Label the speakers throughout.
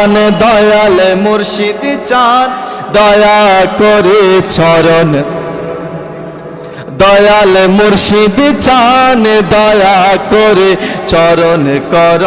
Speaker 1: দান দয়াল মুর্শিদ চান দয়া করে চরণ দয়াল মুর্শিদ চান দয়া করে চরণ কর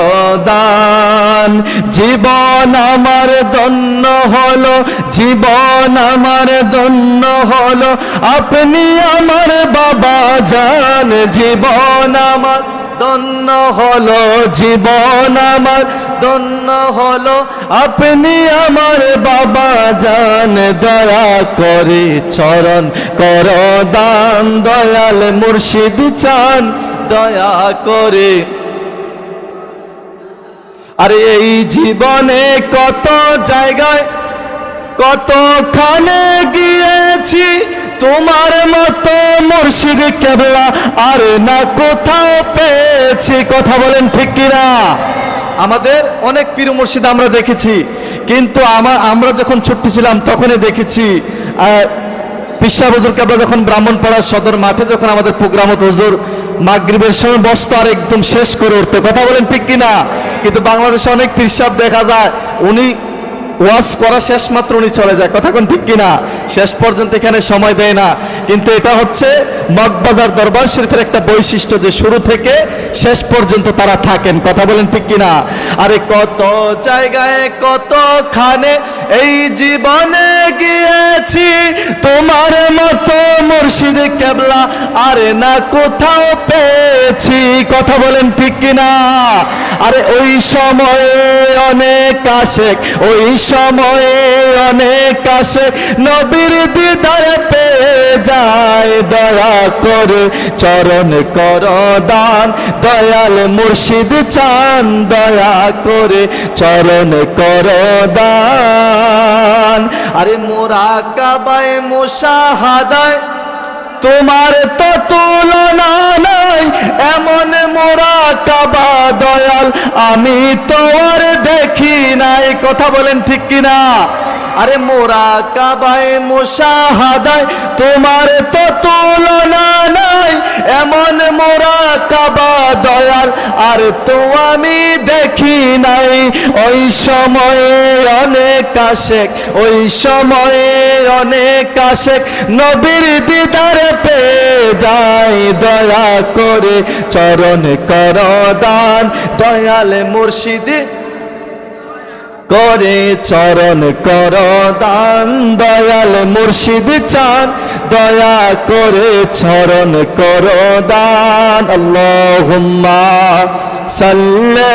Speaker 1: দান জীবন আমার ধন্য হলো জীবন আমার ধন্য হলো আপনি আমার বাবা জান জীবন আমার ধন্য হলো জীবন আমার ধন্য হলো আপনি আমার বাবা জান দয়া করে চরণ কর দান দয়াল মুর্শিদ চান দয়া করে আরে এই জীবনে কত জায়গায় কতখানে গিয়েছি তোমার মতো মুর্শিদ কেবলা আর না কোথাও পেয়েছি কথা বলেন ঠিক কিনা আমাদের অনেক পীর মুর্শিদ আমরা দেখেছি কিন্তু আমরা যখন ছোট্ট ছিলাম তখনই দেখেছি পিসা হুজুর কেবলা যখন ব্রাহ্মণপাড়া সদর মাঠে যখন আমাদের প্রোগ্রাম হতো হুজুর মাগরিবের সময় বসতো আর একদম শেষ করে উঠতো কথা বলেন ঠিক কিনা কিন্তু বাংলাদেশে অনেক পীর সাহেব দেখা যায় উনি ওয়াজ করা শেষ মাত্র উনি চলে যায় কথা কোন ঠিক কিনা শেষ পর্যন্ত এখানে সময় দেয় না কিন্তু এটা হচ্ছে মগবাজার দরবার শরীফের একটা বৈশিষ্ট্য যে শুরু থেকে শেষ পর্যন্ত তারা থাকেন কথা বলেন ঠিক কিনা আরে কত জায়গায় কতখানে এই জীবনে গিয়েছি তোমার মতো মুর্শিদ কেবলা আরে না কোথাও পেয়েছি কথা বলেন ঠিক কিনা আরে ওই সময়ে অনেক আশেক ওই সময়ে অনেক আশেক নবীর দিদারে পেয়ে যায় দয়া করে চরণ কর দান দয়াল মুর্শিদ চান দয়া করে চরণ কর দান আরে মুরাকাবায়ে মুশাহাদায় তোমার তো তুলনা নাই এমন মুরাকাবা দয়াল আমি তো আর দেখি নাই কথা বলেন ঠিক কিনা আরে মুরাকাবায়ে মুশাহাদায় তোমার তো তুলনা নাই এমন মুরাকাবা দয়াল আর তো আমি দেখি নাই ওই সময়ে অনেক আশেক ওই সময়ে অনেক আশেক নবীর দিদারে পেয়ে যায় দয়া করে চরণ কর দান দয়াল মুর্শিদ করে চরণ কর দান দয়াল মুর্শিদ চান দয়া করে চরণ কর দান আল্লাহুম্মা সাল্লি